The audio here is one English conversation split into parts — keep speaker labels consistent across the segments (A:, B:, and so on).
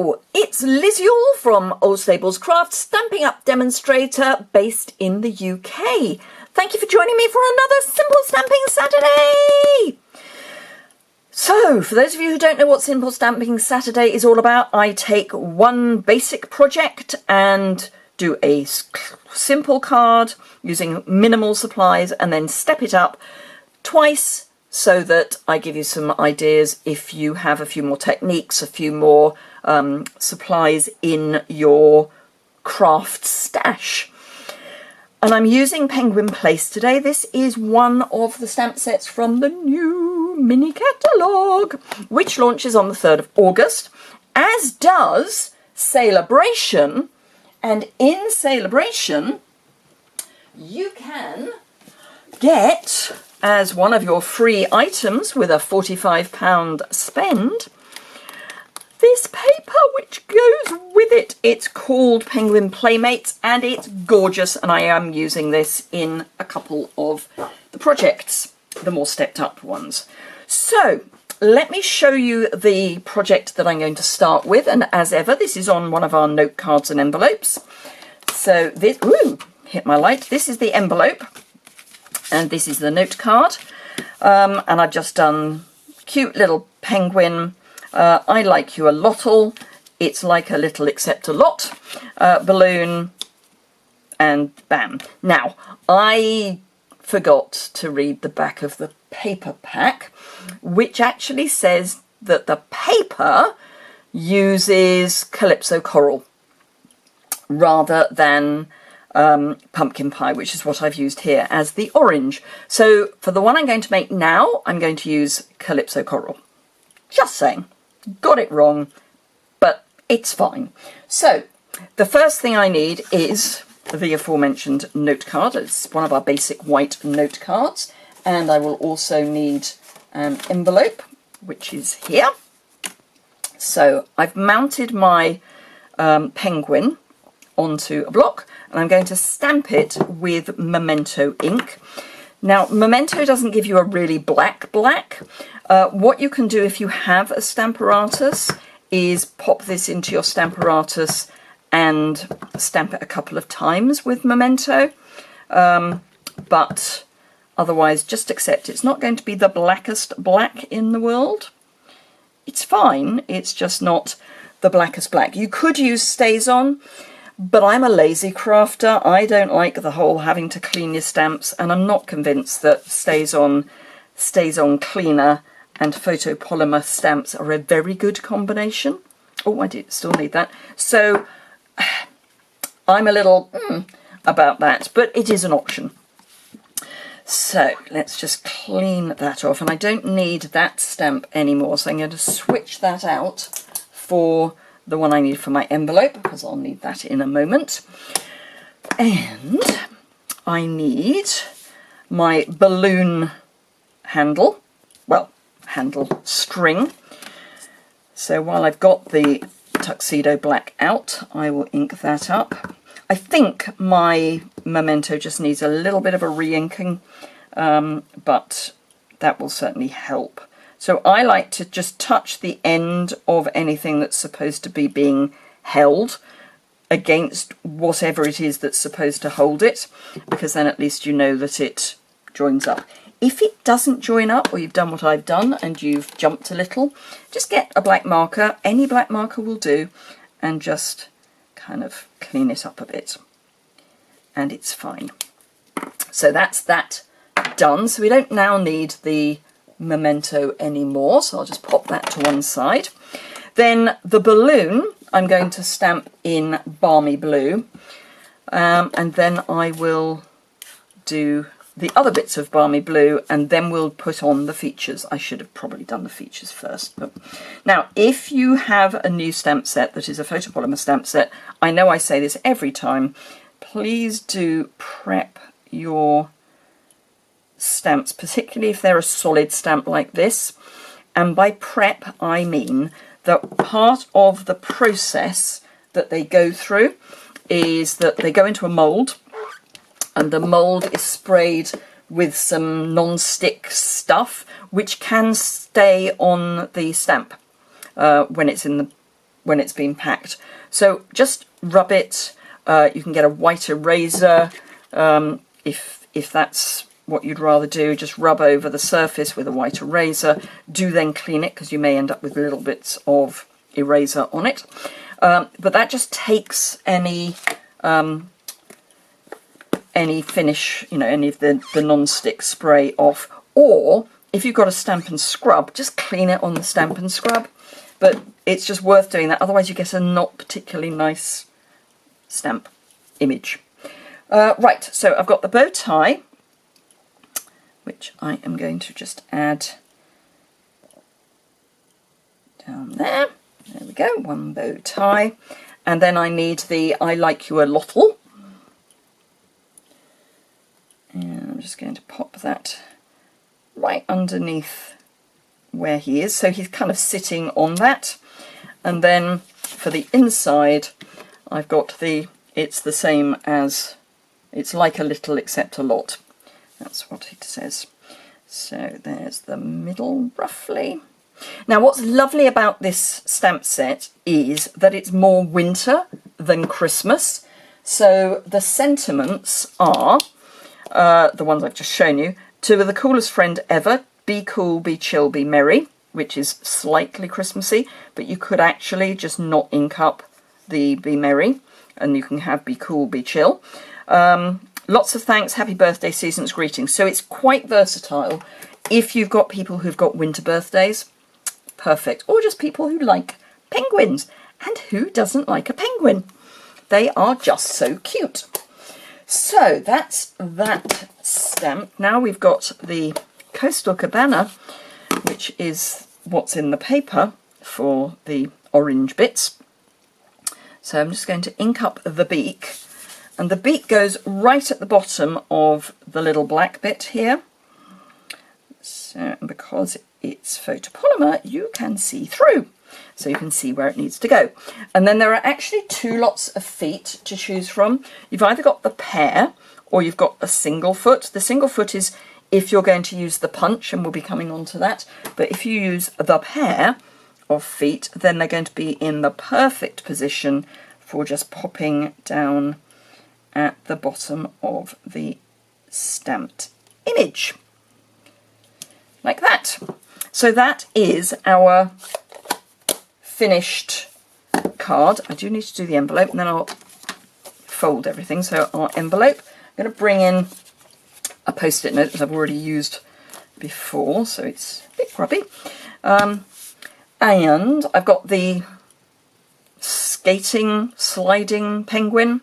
A: Hello, it's Liz Yuille from Old Stables Craft Stamping Up demonstrator based in the UK. Thank you for joining me for another Simple Stamping Saturday. So, for those of you who don't know what Simple Stamping Saturday is all about, I take one basic project and do a simple card using minimal supplies and then step it up twice so that I give you some ideas if you have a few more techniques, a few more supplies in your craft stash. And I'm using Penguin Place today. This is one of the stamp sets from the new mini catalogue, which launches on the 3rd of August, as does Celebration. And in Celebration, you can get, as one of your free items with a £45 spend, this paper which goes with it. It's called Penguin Playmates and it's gorgeous, and I am using this in a couple of the projects, the more stepped up ones. So let me show you the project that I'm going to start with, and as ever this is on one of our note cards and envelopes. So this, ooh, hit my light. This is the envelope and this is the note card, and I've just done cute little penguin. I like you a lottle. It's like a little except a lot balloon, and bam. Now, I forgot to read the back of the paper pack, which actually says that the paper uses Calypso Coral rather than pumpkin pie, which is what I've used here as the orange. So for the one I'm going to make now, I'm going to use Calypso Coral. Just saying. Got it wrong, but it's fine. So the first thing I need is the aforementioned note card. It's one of our basic white note cards, and I will also need an envelope, which is here. So I've mounted my penguin onto a block, and I'm going to stamp it with Memento ink. Now, Memento doesn't give you a really black. What you can do if you have a Stamparatus is pop this into your Stamparatus and stamp it a couple of times with Memento. But otherwise, just accept it's not going to be the blackest black in the world. It's fine, it's just not the blackest black. You could use StazOn, but I'm a lazy crafter. I don't like the whole having to clean your stamps, and I'm not convinced that StazOn cleaner and photopolymer stamps are a very good combination. Oh, I do still need that. So I'm a little about that, but it is an option. So let's just clean that off, and I don't need that stamp anymore, so I'm going to switch that out for the one I need for my envelope, because I'll need that in a moment. And I need my balloon handle, handle string. So while I've got the tuxedo black out, I will ink that up. I think my Memento just needs a little bit of a re-inking, but that will certainly help. So I like to just touch the end of anything that's supposed to be being held against whatever it is that's supposed to hold it, because then at least you know that it joins up. If it doesn't join up, or you've done what I've done and you've jumped a little, just get a black marker, any black marker will do, and just kind of clean it up a bit. And it's fine. So that's that done. So we don't now need the Memento anymore, so I'll just pop that to one side. Then the balloon I'm going to stamp in Balmy Blue, and then I will do the other bits of Balmy Blue, and then we'll put on the features. I should have probably done the features first. But now, if you have a new stamp set that is a photopolymer stamp set, I know I say this every time, please do prep your stamps, particularly if they're a solid stamp like this. And by prep I mean that part of the process that they go through is that they go into a mould, and the mould is sprayed with some non-stick stuff which can stay on the stamp when it's in the when it's been packed. So just rub it. You can get a white eraser if that's what you'd rather do. Just rub over the surface with a white eraser. Do then clean it, because you may end up with little bits of eraser on it. But that just takes any finish, you know, any of the non-stick spray off. Or if you've got a Stamp and Scrub, just clean it on the Stamp and Scrub. But it's just worth doing that, otherwise you get a not particularly nice stamp image. Right, so I've got the bow tie, which I am going to just add down there. There we go, one bow tie. And then I need the I Like You a Lottle. And I'm just going to pop that right underneath where he is, so he's kind of sitting on that. And then for the inside, I've got it's the same as, it's like a little except a lot. That's what it says. So there's the middle roughly. Now what's lovely about this stamp set is that it's more winter than Christmas. So the sentiments are the ones I've just shown you. To the coolest friend ever, be cool, be chill, be merry, which is slightly Christmassy, but you could actually just not ink up the be merry, and you can have be cool, be chill. Lots of thanks, happy birthday, season's greetings. So it's quite versatile. If you've got people who've got winter birthdays, perfect. Or just people who like penguins. And who doesn't like a penguin? They are just so cute. So that's that stamp. Now we've got the Coastal Cabana, which is what's in the paper for the orange bits. So I'm just going to ink up the beak, and the beak goes right at the bottom of the little black bit here. So because it's photopolymer, you can see through, so you can see where it needs to go. And then there are actually two lots of feet to choose from. You've either got the pair or you've got a single foot. The single foot is if you're going to use the punch, and we'll be coming on to that. But if you use the pair of feet, then they're going to be in the perfect position for just popping down at the bottom of the stamped image. Like that. So that is our finished card. I do need to do the envelope, and then I'll fold everything. So our envelope, I'm going to bring in a post-it note that I've already used before, so it's a bit grubby. And I've got the skating, sliding penguin.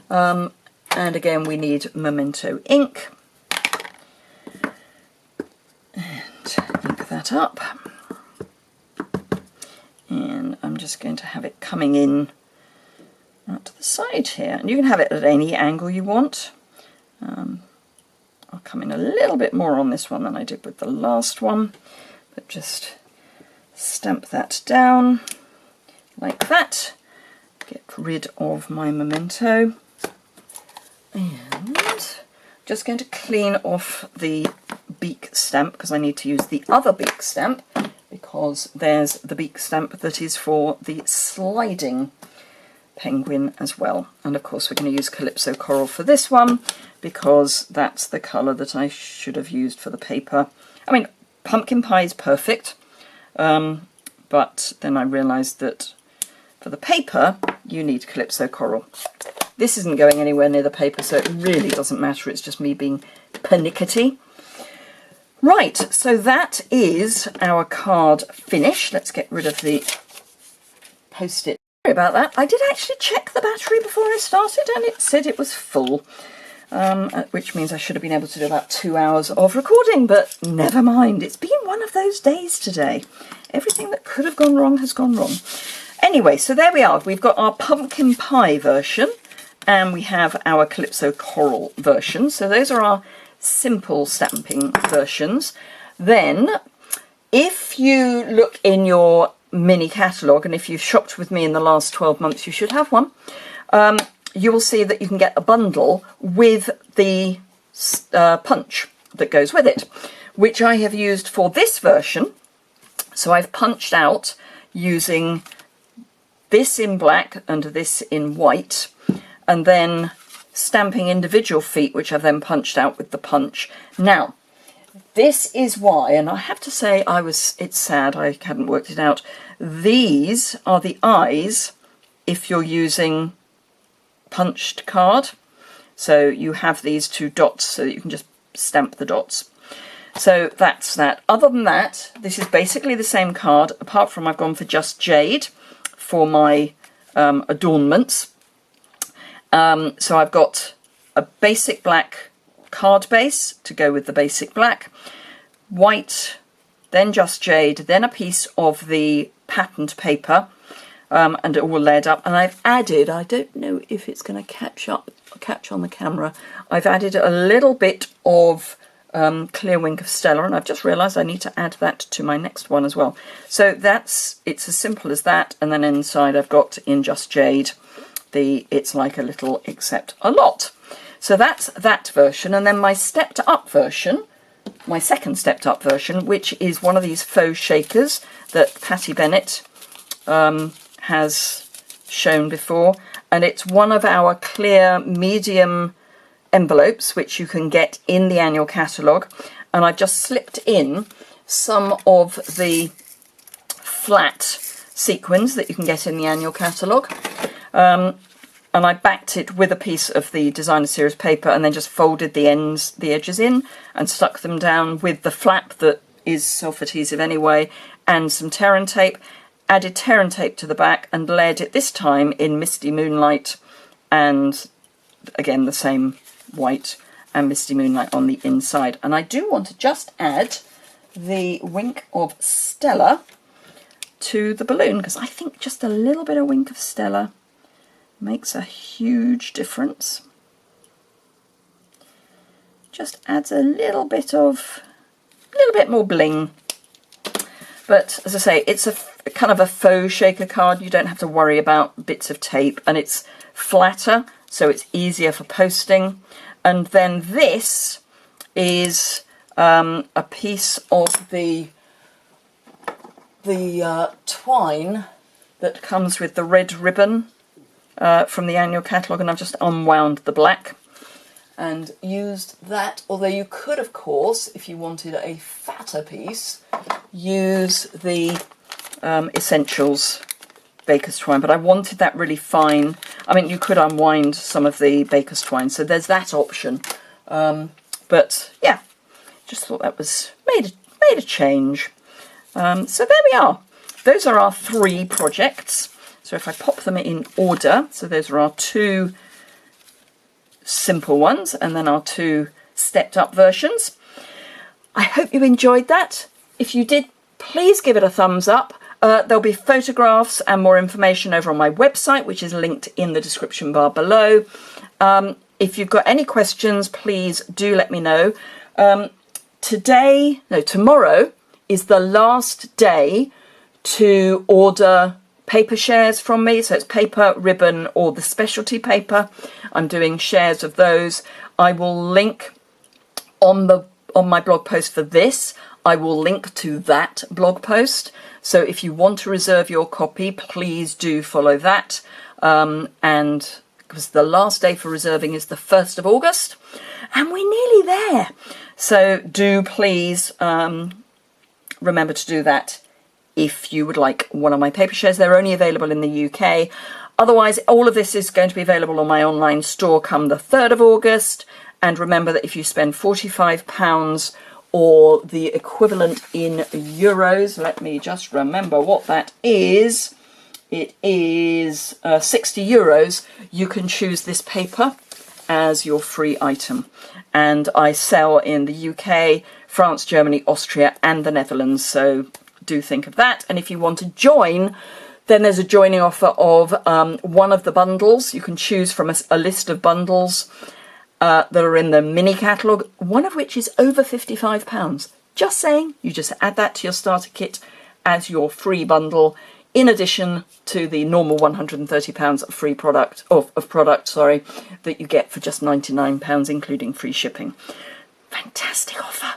A: And again, we need Memento ink. And ink that up. And I'm just going to have it coming in out to the side here. And you can have it at any angle you want. I'll come in a little bit more on this one than I did with the last one, but just stamp that down like that. Get rid of my Memento, and just going to clean off the beak stamp, because I need to use the other beak stamp, because there's the beak stamp that is for the sliding penguin as well. And of course we're going to use Calypso Coral for this one, because that's the colour that I should have used for the paper. I mean, pumpkin pie is perfect, but then I realised that for the paper you need Calypso Coral. This isn't going anywhere near the paper, so it really doesn't matter, it's just me being pernickety. Right, so that is our card finished. Let's get rid of the post-it. Sorry about that. I did actually check the battery before I started, and it said it was full, which means I should have been able to do about 2 hours of recording, but never mind. It's been one of those days today. Everything that could have gone wrong has gone wrong. Anyway, so there we are. We've got our pumpkin pie version, and we have our Calypso Coral version. So those are our simple stamping versions. Then, if you look in your mini catalogue, and if you've shopped with me in the last 12 months, you should have one, you will see that you can get a bundle with the punch that goes with it, which I have used for this version. So I've punched out using this in black and this in white, and then stamping individual feet, which I've then punched out with the punch. Now, this is why, and I have to say it's sad I hadn't worked it out. These are the eyes if you're using punched card. So you have these two dots so that you can just stamp the dots. So that's that. Other than that, this is basically the same card, apart from I've gone for just jade for my adornments. So I've got a basic black card base to go with the basic black, white, then just jade, then a piece of the patterned paper, and it all layered up. And I've added, I don't know if it's going to catch on the camera, I've added a little bit of clear wink of Stella, and I've just realised I need to add that to my next one as well. So it's as simple as that. And then inside I've got in just jade it's like a little except a lot. So that's that version. And then my stepped up version, my second stepped up version, which is one of these faux shakers that Patty Bennett has shown before, and it's one of our clear medium envelopes which you can get in the annual catalogue, and I've just slipped in some of the flat sequins that you can get in the annual catalogue, and I backed it with a piece of the designer series paper and then just folded the edges in and stuck them down with the flap that is self-adhesive anyway, and some tear and tape. Added tear and tape to the back and layered it this time in Misty Moonlight, and again the same white and Misty Moonlight on the inside. And I do want to just add the wink of Stella to the balloon, because I think just a little bit of wink of Stella makes a huge difference. Just adds a little bit more bling. But as I say, it's a kind of a faux shaker card. You don't have to worry about bits of tape, and it's flatter, so it's easier for posting. And then this is a piece of the twine that comes with the red ribbon from the annual catalogue, and I've just unwound the black and used that. Although you could, of course, if you wanted a fatter piece, use the Essentials Baker's Twine, but I wanted that really fine. I mean, you could unwind some of the Baker's Twine, so there's that option. But yeah, just thought that was made a change. So there we are. Those are our 3 projects. So if I pop them in order, so those are our 2 simple ones and then our 2 stepped up versions. I hope you enjoyed that. If you did, please give it a thumbs up. There'll be photographs and more information over on my website, which is linked in the description bar below. If you've got any questions, please do let me know. Tomorrow is the last day to order paper shares from me. So it's paper, ribbon, or the specialty paper. I'm doing shares of those. I will link on my blog post for this. I will link to that blog post. So if you want to reserve your copy, please do follow that. And because the last day for reserving is the 1st of August, and we're nearly there. So do please remember to do that if you would like one of my paper shares. They're only available in the UK. Otherwise, all of this is going to be available on my online store come the 3rd of August. And remember that if you spend £45 or the equivalent in euros, let me just remember what that is. It is 60 euros. You can choose this paper as your free item. And I sell in the UK, France, Germany, Austria, and the Netherlands. So do think of that. And if you want to join, then there's a joining offer of one of the bundles. You can choose from a list of bundles that are in the mini catalogue, one of which is over £55. Just saying, you just add that to your starter kit as your free bundle, in addition to the normal £130 of free product, that you get for just £99, including free shipping. Fantastic offer.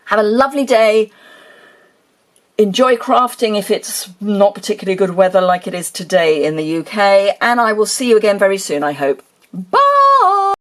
A: Have a lovely day. Enjoy crafting if it's not particularly good weather like it is today in the UK, and I will see you again very soon, I hope. Bye!